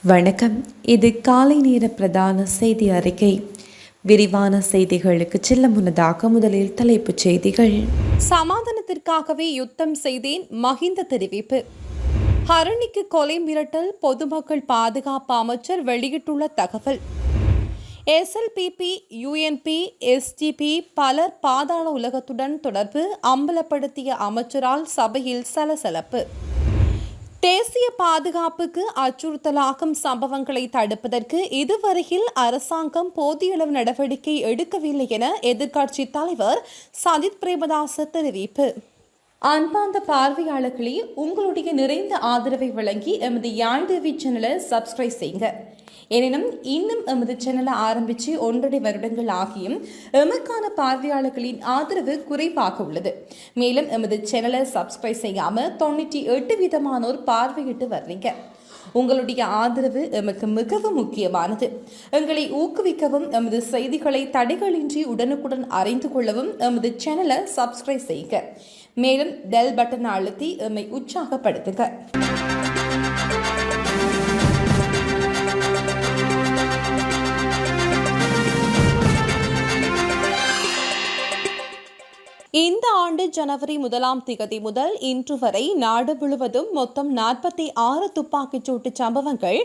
வணக்கம். இது காலை நேர பிரதான செய்தி அறிக்கை. விரிவான செய்திகளுக்கு செல்ல முன்னதாக முதலில் தலைப்புச் செய்திகள். சமாதானத்திற்காகவே யுத்தம் செய்தேன், மஹிந்த தெரிவிப்பு. ஹரணிக்கு கொலை மிரட்டல், பொதுமக்கள் பாதுகாப்பு அமைச்சர் வெளியிட்டுள்ள தகவல். SLPP, UNP, SGP பலர் பாதாள உலகத்துடன் தொடர்பு அம்பலப்படுத்திய அமைச்சரால் சபையில் சலசலப்பு. தேசிய பாதுகாப்புக்கு அச்சுறுத்தலாகும் சம்பவங்களை தடுப்பதற்கு இதுவரையில் அரசாங்கம் போதியளவு நடவடிக்கை எடுக்கவில்லை என எதிர்க்கட்சித் தலைவர் சஜித் பிரேமதாச தெரிவிப்பு. அன்பார்ந்த பார்வையாளர்களே, உங்களுடைய நிறைந்த ஆதரவை வழங்கி எமது யாழ் டிவி சேனலை சப்ஸ்கிரைப் செய்யுங்க. எனினும் இன்னும் எமது சேனலை ஆரம்பித்து 1.5 வருடங்கள் ஆகியும் எமக்கான பார்வையாளர்களின் ஆதரவு குறைவாக உள்ளது. மேலும் எமது சேனலை சப்ஸ்கிரைப் செய்யாமல் 98% பார்வையிட்டு வர்றீங்க. உங்களுடைய ஆதரவு எமக்கு மிகவும் முக்கியமானது. எங்களை ஊக்குவிக்கவும், எமது செய்திகளை தடைகளின்றி உடனுக்குடன் அறிந்து கொள்ளவும் எமது சேனலை சப்ஸ்கிரைப் செய்யுங்க. மேலும் பெல் பட்டன் அழுத்தி எம்மை உற்சாகப்படுத்துங்க. இந்த ஆண்டு ஜனவரி 1 முதல் இன்று வரை நாடு முழுவதும் மொத்தம் 46 துப்பாக்கிச்சூட்டு சம்பவங்கள்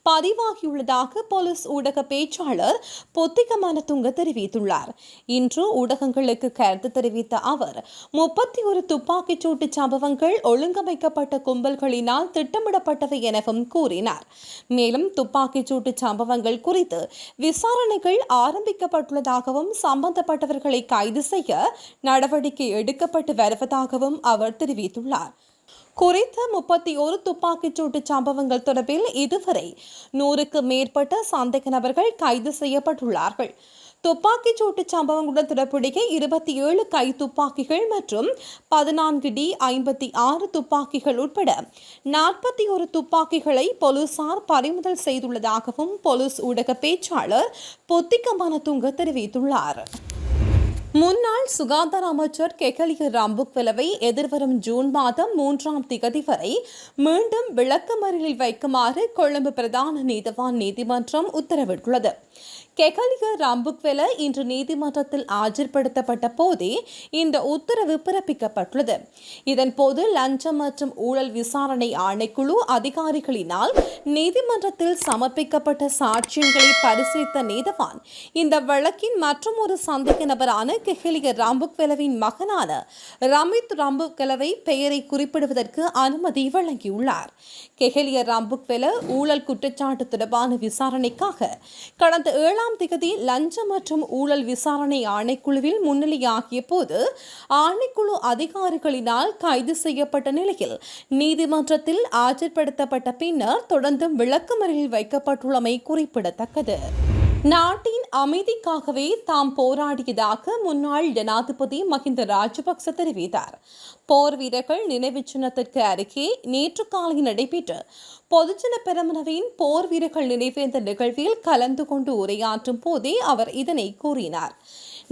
பதிவாகியுள்ளதாக போலீஸ் ஊடக பேச்சாளர் பொத்திக மனதுங்க தெரிவித்துள்ளார். இன்று ஊடகங்களுக்கு கருத்து தெரிவித்த அவர் 31 துப்பாக்கிச்சூட்டு சம்பவங்கள் ஒழுங்கமைக்கப்பட்ட கும்பல்களினால் திட்டமிடப்பட்டவை எனவும் கூறினார். மேலும் துப்பாக்கிச்சூட்டு சம்பவங்கள் குறித்து விசாரணைகள் ஆரம்பிக்கப்பட்டுள்ளதாகவும் சம்பந்தப்பட்டவர்களை கைது செய்ய நடவடிக்கை எடுக்கப்பட்டு வருவதாகவும் அவர் தெரிவித்துள்ளார். குறித்த 31 துப்பாக்கிச்சூட்டு சம்பவங்கள் தொடர்பில் இதுவரை 100க்கு மேற்பட்ட சந்தேக நபர்கள் கைது செய்யப்பட்டுள்ளார்கள். துப்பாக்கிச்சூட்டு சம்பவங்களுடன் தொடர்புடைய 27 கை துப்பாக்கிகள் மற்றும் 14 D56 துப்பாக்கிகள் உட்பட 41 துப்பாக்கிகளை போலீசார் பறிமுதல் செய்துள்ளதாகவும் போலீஸ் ஊடக பேச்சாளர் பொத்திக மனதுங்க தெரிவித்துள்ளார். முன்னாள் சுகாதார அமைச்சர் கெஹலிய ரம்புக்வெலவை எதிர்வரும் ஜூன் மாதம் 3 வரை மீண்டும் விளக்கமறியலில் வைக்குமாறு கொழும்பு பிரதான நீதிவான் நீதிமன்றம் உத்தரவிட்டுள்ளது. கெஹலிய ரம்புக்வெல இன்று நீதிமன்றத்தில் ஆஜர்படுத்தப்பட்ட போதே இந்த உத்தரவு பிறப்பிக்கப்பட்டுள்ளது. இதன்போது லஞ்சம் மற்றும் ஊழல் விசாரணை ஆணைக்குழு அதிகாரிகளினால் நீதிமன்றத்தில் சமர்ப்பிக்கப்பட்ட சாட்சியங்களை பரிசீலித்த நீதிவான் இந்த வழக்கின் மற்றொரு சந்தேக நபரான கெஹலிய ரம்புக்வெலவின் மகனான ரமித் ரம்புக்வெலவை பெயரை குறிப்பிடுவதற்கு அனுமதி வழங்கியுள்ளார். கெஹலிய ரம்புக்வெல ஊழல் குற்றச்சாட்டு தொடர்பான விசாரணைக்காக கடந்த 7 லஞ்சம் மற்றும் ஊழல் விசாரணை ஆணைக்குழுவில் முன்னிலையாகிய போது ஆணைக்குழு அதிகாரிகளினால் கைது செய்யப்பட்ட நிலையில் நீதிமன்றத்தில் ஆஜர்படுத்தப்பட்ட பின்னர் தொடர்ந்தும் விளக்கமறியலில் வைக்கப்பட்டுள்ளமை குறிப்பிடத்தக்கது. நாட்டின் அமைதிக்காகவே தாம் போராடியதாக முன்னாள் ஜனாதிபதி மஹிந்த ராஜபக்ச தெரிவித்தார். போர் வீரர்கள் நினைவு சின்னத்திற்கு அருகே நேற்று காலை நடைபெற்ற பொதுஜன பெரமுனவின் போர் வீரர்கள் நினைவேந்த நிகழ்வில் கலந்து கொண்டு உரையாற்றும் போதே அவர் இதனை கூறினார்.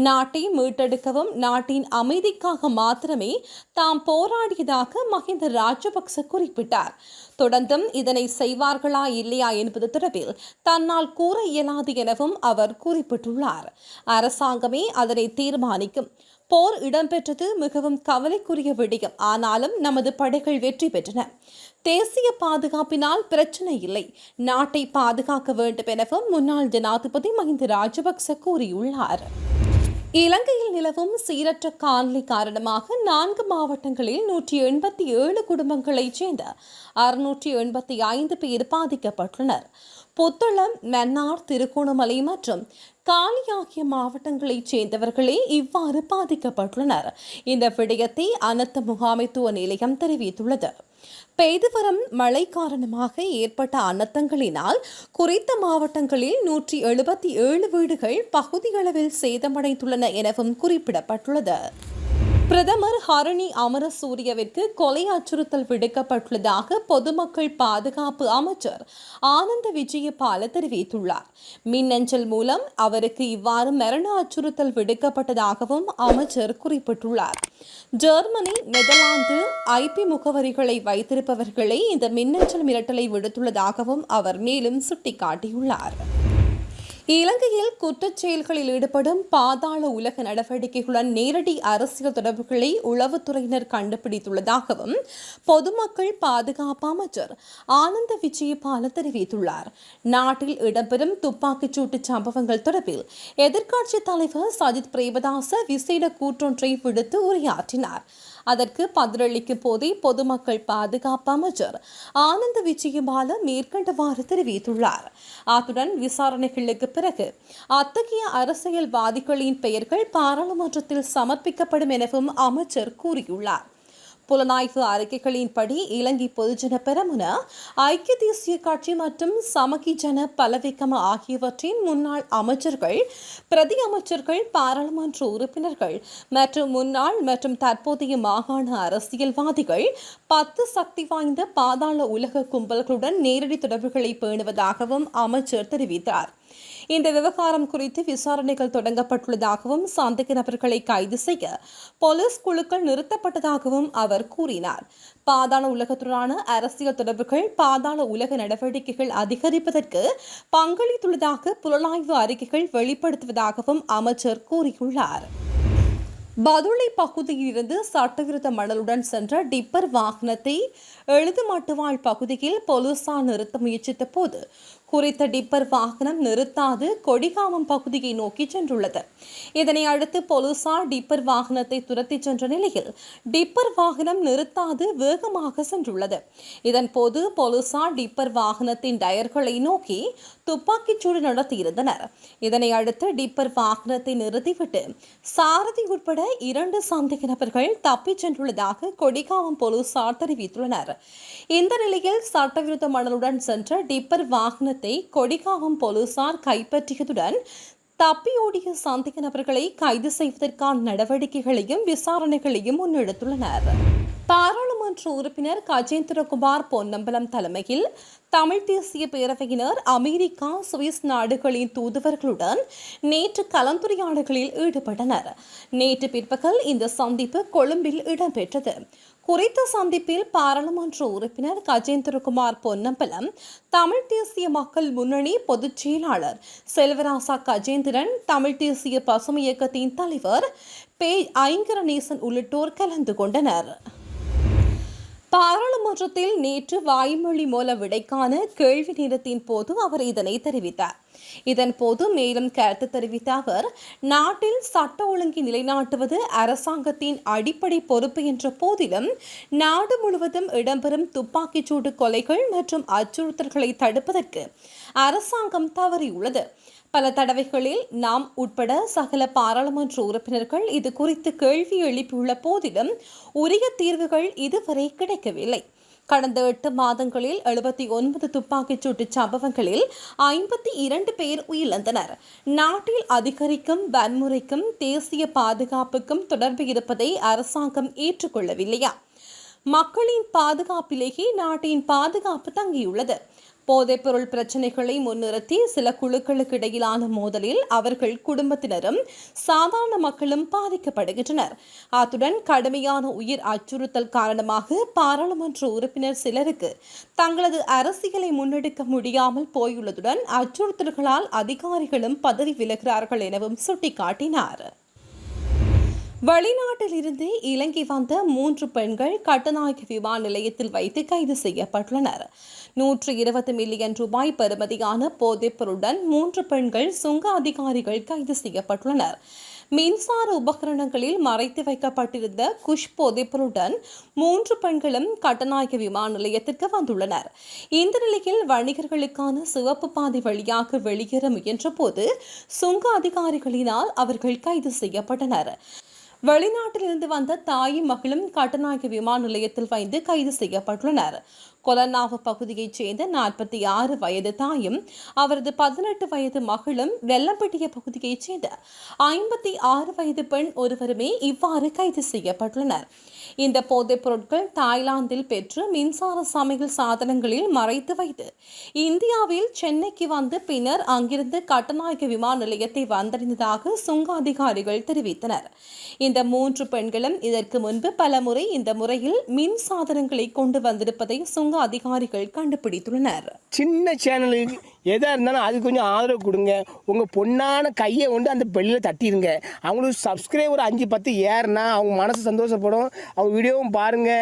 நாட்டை மீட்டெடுக்கவும் நாட்டின் அமைதிக்காக மாத்திரமே தாம் போராடியதாக மஹிந்த ராஜபக்ச குறிப்பிட்டார். தொடர்ந்தும் இதனை செய்வார்களா இல்லையா என்பது தொடர்பில் தன்னால் கூற இயலாது எனவும் அவர் குறிப்பிட்டுள்ளார். அரசாங்கமே அதனை தீர்மானிக்கும். போர் இடம்பெற்றது மிகவும் கவலைக்குரிய விடயம். ஆனாலும் நமது படைகள் வெற்றி பெற்றன. தேசிய பாதுகாப்பினால் பிரச்சனை இல்லை. நாட்டை பாதுகாக்க வேண்டும் எனவும் முன்னாள் ஜனாதிபதி மஹிந்த ராஜபக்ச கூறியுள்ளார். இலங்கையில் நிலவும் சீரற்ற காலநிலை காரணமாக 4 மாவட்டங்களில் 187 குடும்பங்களைச் சேர்ந்த 685 பேர் பாதிக்கப்பட்டுள்ளனர். புத்தளம், மன்னார், திருகோணமலை மற்றும் காலி ஆகிய மாவட்டங்களைச் சேர்ந்தவர்களே இவ்வாறு பாதிக்கப்பட்டுள்ளனர். இந்த விடயத்தை அனர்த்த முகாமைத்துவ நிலையம் தெரிவித்துள்ளது. பெய்து வரும் மழை காரணமாக ஏற்பட்ட அனர்த்தங்களினால் குறித்த மாவட்டங்களில் 177 வீடுகள் பகுதியளவில் சேதமடைந்துள்ளன எனவும் குறிப்பிடப்பட்டுள்ளது. பிரதமர் ஹரணி அமரசூரியவிற்கு கொலை அச்சுறுத்தல் விடுக்கப்பட்டுள்ளதாக பொதுமக்கள் பாதுகாப்பு அமைச்சர் ஆனந்த விஜயபால தெரிவித்துள்ளார். மின்னஞ்சல் மூலம் அவருக்கு இவ்வாறு மரண அச்சுறுத்தல் விடுக்கப்பட்டதாகவும் அமைச்சர் குறிப்பிட்டுள்ளார். ஜெர்மனி, நெதர்லாந்து ஐபி முகவரிகளை வைத்திருப்பவர்களே இந்த மின்னஞ்சல் மிரட்டலை விடுத்துள்ளதாகவும் அவர் மேலும் சுட்டிக்காட்டியுள்ளார். இலங்கையில் குற்றச் செயல்களில் ஈடுபடும் பாதாள உலக நடவடிக்கைகளுடன் நேரடி அரசியல் தொடர்புகளை உளவுத்துறையினர் கண்டுபிடித்துள்ளதாகவும் பொதுமக்கள் பாதுகாப்பு அமைச்சர் ஆனந்த விஜயபால தெரிவித்துள்ளார். நாட்டில் இடம்பெறும் துப்பாக்கிச் சூட்டு சம்பவங்கள் தொடர்பில் எதிர்க்கட்சித் தலைவர் சஜித் பிரேமதாச விசேட கூற்றொன்றை விடுத்து உரையாற்றினார். அதற்கு பதிலளிக்கும் போதே பொதுமக்கள் பாதுகாப்பு அமைச்சர் ஆனந்த விஜயபால மேற்கண்டவாறு தெரிவித்துள்ளார். அத்துடன் விசாரணைகளுக்கு பிறகு அத்தகைய அரசியல்வாதிகளின் பெயர்கள் பாராளுமன்றத்தில் சமர்ப்பிக்கப்படும் எனவும் அமைச்சர் கூறியுள்ளார். புலனாய்வு அறிக்கைகளின்படி இலங்கை பொதுஜன பெரமுன, ஐக்கிய தேசிய கட்சி மற்றும் சமகி ஜன பலவேகம ஆகியவற்றின் முன்னாள் அமைச்சர்கள், பிரதி அமைச்சர்கள், பாராளுமன்ற உறுப்பினர்கள் மற்றும் முன்னாள் மற்றும் தற்போதைய மாகாண அரசியல்வாதிகள் 10 சக்தி வாய்ந்த பாதாள உலக கும்பல்களுடன் நேரடி தொடர்புகளை பேணுவதாகவும் அமைச்சர் தெரிவித்தார். இந்த விவகாரம் குறித்து விசாரணைகள் தொடங்கப்பட்டுள்ளதாகவும் சந்தேக நபர்களை கைது செய்ய போலீஸ் குழுக்கள் நிறுத்தப்பட்டதாகவும் அவர் கூறினார். பாதாள உலகத்துடனான அரசியல் தொடர்புகள் பாதாள உலக நடவடிக்கைகள் அதிகரிப்பதற்கு பங்களித்துள்ளதாக புலனாய்வு அறிக்கைகள் வெளிப்படுத்துவதாகவும் அமைச்சர் கூறியுள்ளார். பதுளை பகுதியில் இருந்து சட்டவிரோத மணலுடன் சென்ற டிப்பர் வாகனத்தை எழுதுமட்டுவாழ் பகுதியில் போலீசார் நிறுத்த முயற்சித்த போது குறித்த டிப்பர் வாகனம் நிறுத்தாது கொடிகாமம் பகுதியை நோக்கி சென்றுள்ளது. இதனை அடுத்து போலீசார் டிப்பர் வாகனத்தை துரத்தி சென்ற நிலையில் டிப்பர் வாகனம் நிறுத்தாது வேகமாக சென்றுள்ளது. இதன்போது போலீசார் டிப்பர் வாகனத்தின் டயர்களை நோக்கி துப்பாக்கிச்சூடு நடத்தியிருந்தனர். இதனை அடுத்து டிப்பர் வாகனத்தை நிறுத்திவிட்டு சாரதி உட்பட 2 சந்தேக நபர்கள் தப்பிச் சென்றுள்ளதாக கொடிகாமம் போலீசார் தெரிவித்துள்ளனர். இந்த நிலையில் சட்டவிரோத மணலுடன் சென்ற டிப்பர் வாகனத்தை கொடிகாமம் போலீசார் கைப்பற்றியதுடன் தப்பியோடிய சந்தேக நபர்களை கைது செய்வதற்கான நடவடிக்கைகளையும் விசாரணைகளையும் முன்னெடுத்துள்ளனர். பாராளுமன்ற உறுப்பினர் கஜேந்திரகுமார் பொன்னம்பலம் தலைமையில் தமிழ் தேசிய பேரவையினர் அமெரிக்கா, சுவிஸ் நாடுகளின் தூதுவர்களுடன் நேற்று கலந்துரையாடல்களில் ஈடுபட்டனர். நேற்று பிற்பகல் இந்த சந்திப்பு கொழும்பில் இடம்பெற்றது. குறித்த சந்திப்பில் பாராளுமன்ற உறுப்பினர் கஜேந்திரகுமார் பொன்னம்பலம், தமிழ் தேசிய மக்கள் முன்னணி பொதுச் செயலாளர் செல்வராசா கஜேந்திரன், தமிழ் தேசிய பசுமை இயக்கத்தின் தலைவர் பே. ஐங்கரநேசன் உள்ளிட்டோர் கலந்து கொண்டனர். பாராளுமன்றத்தில் நேற்று வாய்மொழி மூல விடைக்கான கேள்வி நேரத்தின் போது அவர் இதனை தெரிவித்தார். இதன்போது மேலும் கருத்து தெரிவித்த அவர், நாட்டில் சட்ட ஒழுங்கை நிலைநாட்டுவது அரசாங்கத்தின் அடிப்படை பொறுப்பு என்ற போதிலும் நாடு முழுவதும் இடம்பெறும் துப்பாக்கிச்சூடு கொலைகள் மற்றும் அச்சுறுத்தல்களை தடுப்பதற்கு அரசாங்கம் தவறியுள்ளது. பல தடவைகளில் நாம் உட்பட சகல பாராளுமன்ற உறுப்பினர்கள் இது குறித்து கேள்வி எழுப்பியுள்ள போதிலும் உரிய தீர்வுகள் இதுவரை கிடைக்கவில்லை. கடந்த 8 மாதங்களில் 79 துப்பாக்கிச்சூட்டு சம்பவங்களில் 52 பேர் உயிரிழந்தனர். நாட்டில் அதிகரிக்கும் வன்முறைக்கும் தேசிய பாதுகாப்புக்கும் தொடர்பு இருப்பதை அரசாங்கம் ஏற்றுக்கொள்ளவில்லையா? மக்களின் பாதுகாப்பிலேயே நாட்டின் பாதுகாப்பு தங்கியுள்ளது. போதைப்பொருள் பிரச்சினைகளை முன்னிறுத்தி சில குழுக்களுக்கு இடையிலான மோதலில் அவர்கள் குடும்பத்தினரும் சாதாரண மக்களும் பாதிக்கப்படுகின்றனர். அத்துடன் கடுமையான உயிர் அச்சுறுத்தல் காரணமாக பாராளுமன்ற உறுப்பினர் சிலருக்கு தங்களது அரசியலை முன்னெடுக்க முடியாமல் போயுள்ளதுடன் அச்சுறுத்தல்களால் அதிகாரிகளும் பதவி விலகிறார்கள் எனவும் சுட்டிக்காட்டினார். வெளிநாட்டில் இருந்து இலங்கை வந்த 3 பெண்கள் கட்டுநாயக்க விமான நிலையத்தில் வைத்து கைது செய்யப்பட்டுள்ளனர். 120 மில்லியன் ரூபாய் பெறுமதியான போதைப்பொருளுடன் 3 பெண்கள் சுங்க அதிகாரிகள் கைது செய்யப்பட்டுள்ளனர். மின்சார உபகரணங்களில் மறைத்து வைக்கப்பட்டிருந்த குஷ் போதைப்பொருளுடன் 3 பெண்களும் கட்டுநாயக்க விமான நிலையத்திற்கு வந்துள்ளனர். இந்த நிலையில் வணிகர்களுக்கான சிவப்பு பாதை வழியாக வெளியேற முயன்ற போது சுங்க அதிகாரிகளினால் அவர்கள் கைது செய்யப்பட்டனர். வெளிநாட்டிலிருந்து வந்த தாயும் மகளும் கட்டுநாயக்க விமான நிலையத்தில் வைத்து கைது செய்யப்பட்டுள்ளனர். கொலன்னாவு பகுதியைச் சேர்ந்த 46 வயது தாயும் அவரது 18 வயது மகளும் வெள்ளம்பட்டிய பகுதியைச் சேர்ந்த 56 வயது பெண் ஒருவருமே இவ்வாறு கைது செய்யப்பட்டுள்ளனர். இந்த போதைப் பொருட்கள் தாய்லாந்தில் பெற்று மின்சார சமையல் சாதனங்களில் மறைத்து வைத்து இந்தியாவில் சென்னைக்கு வந்து பின்னர் அங்கிருந்து கட்டுநாயக்க விமான நிலையத்தை வந்தடைந்ததாக சுங்க அதிகாரிகள் தெரிவித்தனர். இந்த 3 பெண்களும் இதற்கு முன்பு பல முறை இந்த முறையில் மின் சாதனங்களை கொண்டு வந்திருப்பதை சுங்க அதிகாரிகள் கண்டுபிடித்துள்ளனர். சின்ன சேனலுக்கு எதாக இருந்தாலும் அது கொஞ்சம் ஆதரவு கொடுங்க. உங்கள் பொண்ணான கையை கொண்டு அந்த பெல்லில் தட்டிடுங்க. அவங்களுக்கு சப்ஸ்கிரைபர் 5-10 ஏறுனா அவங்க மனசு சந்தோஷப்படும். அவங்க வீடியோவும் பாருங்கள்.